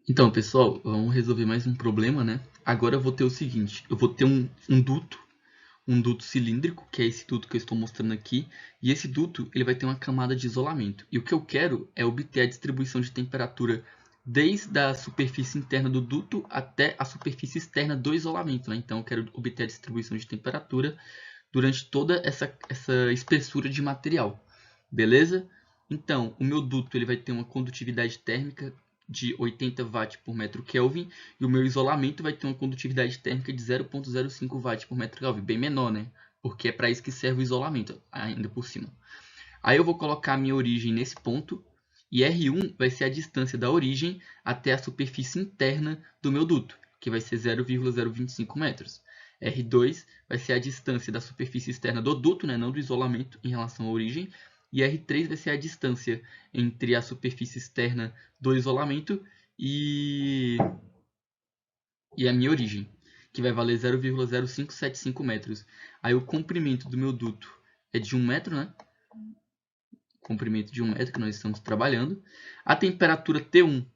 Então, pessoal, vamos resolver mais um problema, né? Agora eu vou ter o seguinte, eu vou ter um duto cilíndrico, que é esse duto que eu estou mostrando aqui, e esse duto ele vai ter uma camada de isolamento. E o que eu quero é obter a distribuição de temperatura desde a superfície interna do duto até a superfície externa do isolamento, né? Então eu quero obter a distribuição de temperatura durante toda essa espessura de material, beleza? Então, o meu duto ele vai ter uma condutividade térmica de 80 watts por metro Kelvin e o meu isolamento vai ter uma condutividade térmica de 0,05 watts por metro Kelvin, bem menor, né? Porque é para isso que serve o isolamento, ainda por cima. Aí eu vou colocar a minha origem nesse ponto e R1 vai ser a distância da origem até a superfície interna do meu duto, que vai ser 0,025 metros. R2 vai ser a distância da superfície externa do duto, né, não do isolamento, em relação à origem. E R3 vai ser a distância entre a superfície externa do isolamento e, e a minha origem, que vai valer 0,0575 metros. Aí o comprimento do meu duto é de 1 metro, né? Comprimento de 1 metro que nós estamos trabalhando. A temperatura T1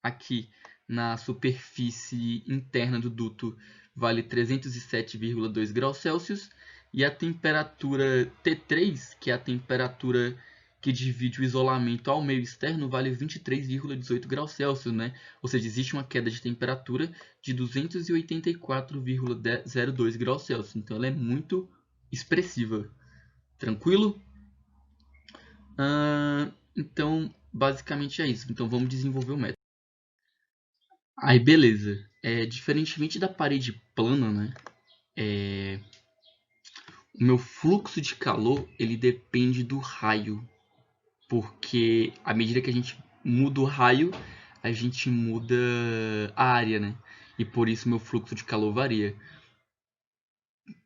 aqui na superfície interna do duto vale 307,2 graus Celsius. E a temperatura T3, que é a temperatura que divide o isolamento ao meio externo, vale 23,18 graus Celsius, né? Ou seja, existe uma queda de temperatura de 284,02 graus Celsius. Então ela é muito expressiva. Tranquilo? Então, basicamente é isso. Então, vamos desenvolver o método. Aí, beleza. Diferentemente da parede plana, né? O meu fluxo de calor, ele depende do raio. Porque à medida que a gente muda o raio, a gente muda a área, né? E por isso meu fluxo de calor varia.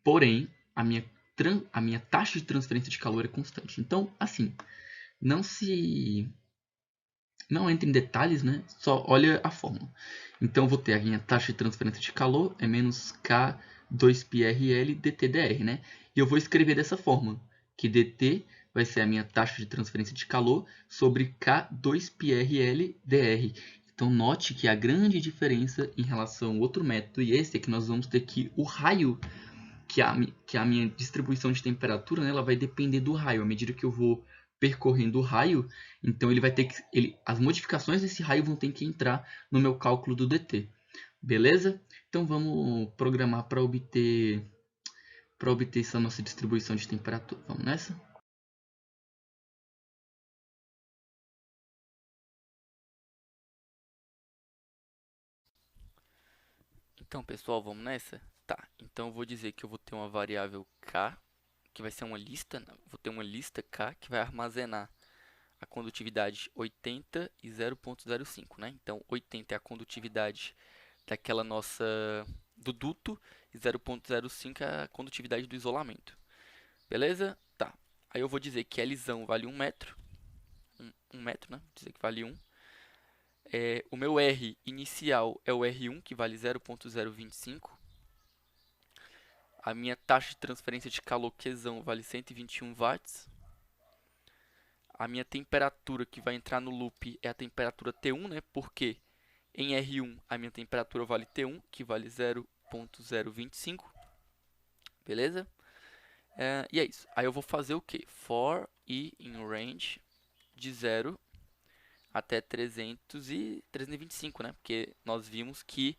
Porém, a minha taxa de transferência de calor é constante. Então, assim, não se não entra em detalhes, né? Só olha a fórmula. Então vou ter a minha taxa de transferência de calor é menos K2πrl dTdr, né? E eu vou escrever dessa forma, que dt vai ser a minha taxa de transferência de calor sobre K2πrl dr. Então note que a grande diferença em relação ao outro método e esse é que nós vamos ter que o raio que a minha distribuição de temperatura, né, ela vai depender do raio. À medida que eu vou percorrendo o raio, então ele vai ter que, as modificações desse raio vão ter que entrar no meu cálculo do dt. Beleza? Então vamos programar para obter essa nossa distribuição de temperatura. Vamos nessa? Então, pessoal, vamos nessa? Tá, então eu vou dizer que eu vou ter uma variável k, que vai ser uma lista, vou ter uma lista k que vai armazenar a condutividade 80 e 0,05, né? Então, 80 é a condutividade daquela nossa do duto e 0,05 é a condutividade do isolamento. Beleza? Tá. Aí eu vou dizer que L vale 1 metro, 1 metro, né? Vou dizer que vale 1. O meu R inicial é o R1, que vale 0,025. A minha taxa de transferência de calor Qzão vale 121 watts. A minha temperatura que vai entrar no loop é a temperatura T1, né? Porque em R1 a minha temperatura vale T1, que vale 0.025. Beleza? E é isso. Aí eu vou fazer o que? For i in range de 0 até 300 e 325, né? Porque nós vimos que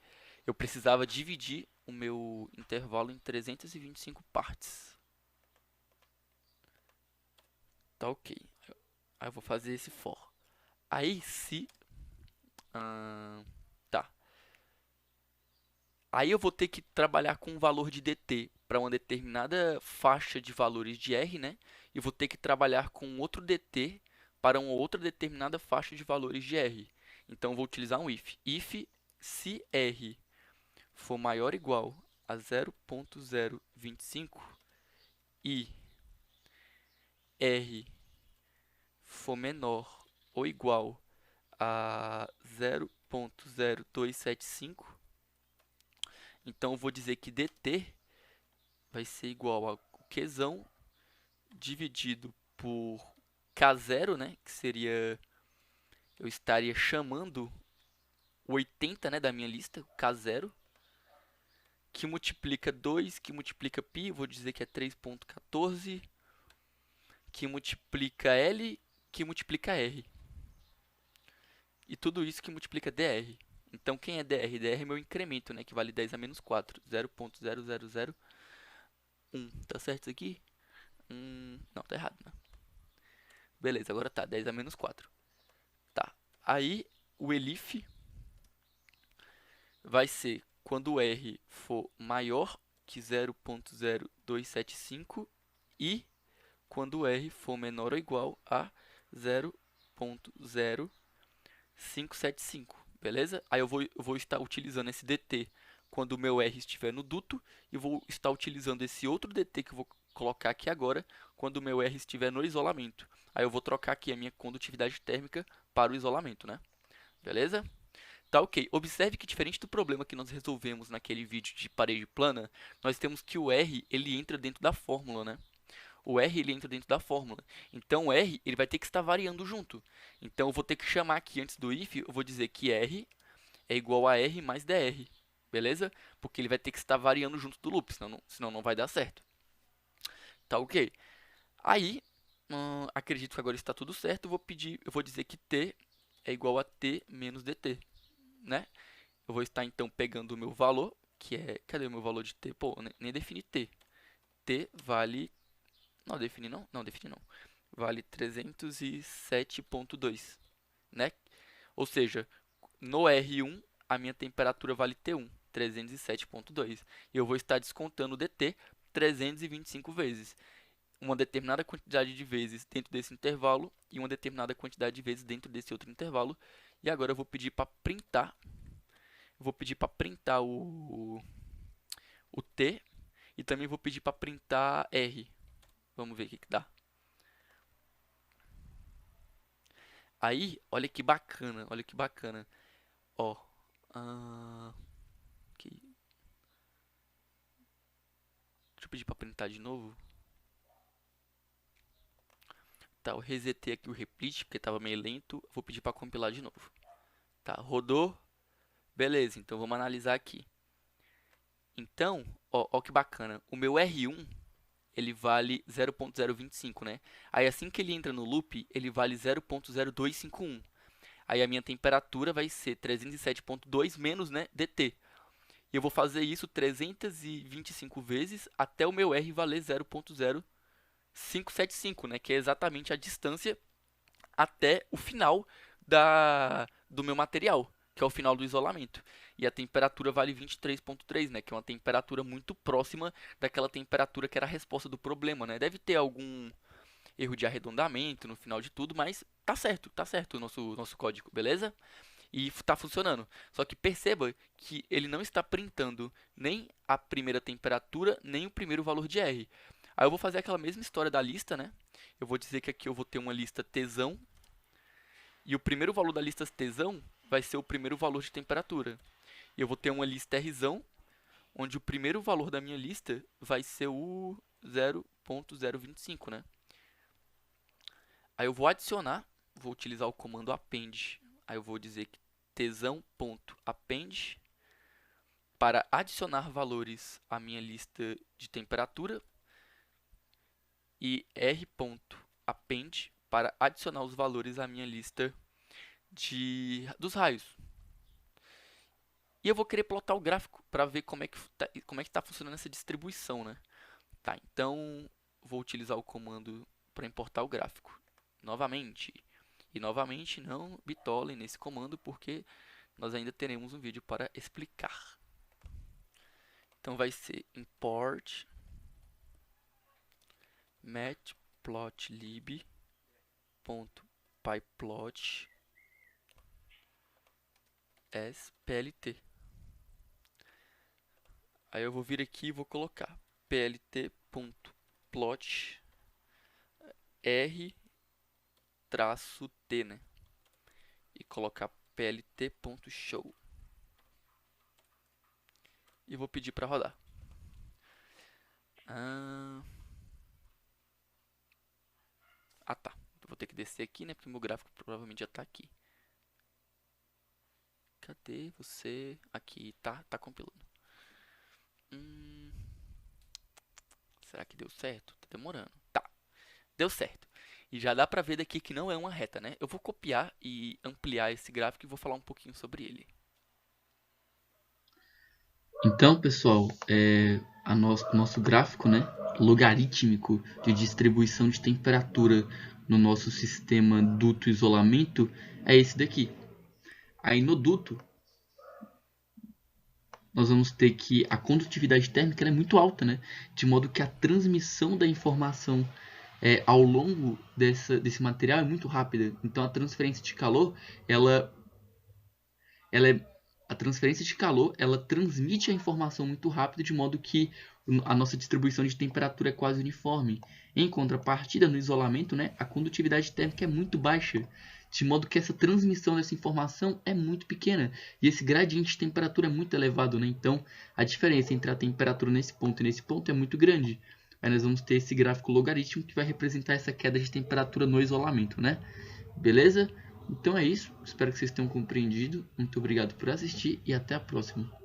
eu precisava dividir o meu intervalo em 325 partes. Tá ok. Aí eu vou fazer esse for. Aí se... tá. Aí eu vou ter que trabalhar com um valor de dt para uma determinada faixa de valores de R, né? E vou ter que trabalhar com outro dt para uma outra determinada faixa de valores de R. Então vou utilizar um if. If se R for maior ou igual a 0.025 e R for menor ou igual a 0.0275, então eu vou dizer que dt vai ser igual a Qzão dividido por K0, né? Que seria, eu estaria chamando o 80, né, da minha lista, o K0, que multiplica 2, que multiplica π, vou dizer que é 3.14, que multiplica L, que multiplica R. E tudo isso que multiplica DR. Então, quem é DR? DR é meu incremento, né, que vale 10 a menos 4, 0.0001. Tá certo isso aqui? Não, tá errado, né? Beleza, agora tá, 10 a menos 4. Tá, aí o ELIF vai ser quando o R for maior que 0.0275 e quando o R for menor ou igual a 0.0575, beleza? Aí eu vou estar utilizando esse DT quando o meu R estiver no duto e vou estar utilizando esse outro DT que eu vou colocar aqui agora quando o meu R estiver no isolamento. Aí eu vou trocar aqui a minha condutividade térmica para o isolamento, né? Beleza? Tá, ok. Observe que diferente do problema que nós resolvemos naquele vídeo de parede plana, nós temos que o R ele entra dentro da fórmula, né? O R ele entra dentro da fórmula. Então o R ele vai ter que estar variando junto. Então eu vou ter que chamar aqui antes do if, eu vou dizer que R é igual a R mais dr. Beleza? Porque ele vai ter que estar variando junto do loop, senão não vai dar certo. Tá, ok. Aí, acredito que agora está tudo certo. Eu vou dizer que T é igual a T menos dt, né? Eu vou estar então pegando o meu valor, que é... Cadê o meu valor de T? Pô, nem defini T. T vale... Não, defini não? Não, defini não. Vale 307.2, né? Ou seja, no R1, a minha temperatura vale T1, 307.2. E eu vou estar descontando o dt 325 vezes. Uma determinada quantidade de vezes dentro desse intervalo e uma determinada quantidade de vezes dentro desse outro intervalo. E agora eu vou pedir para printar. Vou pedir para printar o T e também vou pedir para printar R. Vamos ver o que dá. Aí, olha que bacana, olha que bacana. Ó, aqui. Deixa eu pedir para printar de novo. Tá, eu resetei aqui o Replit porque estava meio lento. Vou pedir para compilar de novo. Tá, rodou. Beleza, então vamos analisar aqui. Então, ó que bacana. O meu R1, ele vale 0.025, né? Aí assim que ele entra no loop, ele vale 0.0251. Aí a minha temperatura vai ser 307.2 menos, né, dt. E eu vou fazer isso 325 vezes até o meu R valer 0.0575, né, que é exatamente a distância até o final do meu material, que é o final do isolamento. E a temperatura vale 23.3, né, que é uma temperatura muito próxima daquela temperatura que era a resposta do problema, né? Deve ter algum erro de arredondamento no final de tudo, mas tá certo o nosso código, beleza? E está funcionando. Só que perceba que ele não está printando nem a primeira temperatura, nem o primeiro valor de R. Aí eu vou fazer aquela mesma história da lista, né? Eu vou dizer que aqui eu vou ter uma lista tesão. E o primeiro valor da lista tesão vai ser o primeiro valor de temperatura. E eu vou ter uma lista Rzão, onde o primeiro valor da minha lista vai ser o 0.025, né? Aí eu vou adicionar, vou utilizar o comando append. Aí eu vou dizer que tesão.append para adicionar valores à minha lista de temperatura e r.append para adicionar os valores à minha lista dos raios. E eu vou querer plotar o gráfico para ver como é que está funcionando essa distribuição, né? Tá, então vou utilizar o comando para importar o gráfico novamente. E novamente não bitolem nesse comando porque nós ainda teremos um vídeo para explicar. Então vai ser import matplotlib.pyplot splt. Aí eu vou vir aqui e vou colocar plt.plot r-t, né? E colocar plt.show. E vou pedir para rodar. Tá. Vou ter que descer aqui, né? Porque meu gráfico provavelmente já está aqui. Cadê você? Aqui, tá compilando. Será que deu certo? Tá demorando. Tá, deu certo. E já dá pra ver daqui que não é uma reta, né? Eu vou copiar e ampliar esse gráfico e vou falar um pouquinho sobre ele. Então, pessoal, nosso gráfico, né, logarítmico de distribuição de temperatura no nosso sistema duto-isolamento é esse daqui. Aí no duto, nós vamos ter que a condutividade térmica é muito alta, né, de modo que a transmissão da informação ao longo desse material é muito rápida. Então a transferência de calor, ela é a transferência de calor, ela transmite a informação muito rápido, de modo que a nossa distribuição de temperatura é quase uniforme. Em contrapartida, no isolamento, né, a condutividade térmica é muito baixa, de modo que essa transmissão dessa informação é muito pequena. E esse gradiente de temperatura é muito elevado, né? Então, a diferença entre a temperatura nesse ponto e nesse ponto é muito grande. Aí nós vamos ter esse gráfico logarítmico que vai representar essa queda de temperatura no isolamento, né? Beleza? Então é isso. Espero que vocês tenham compreendido. Muito obrigado por assistir e até a próxima.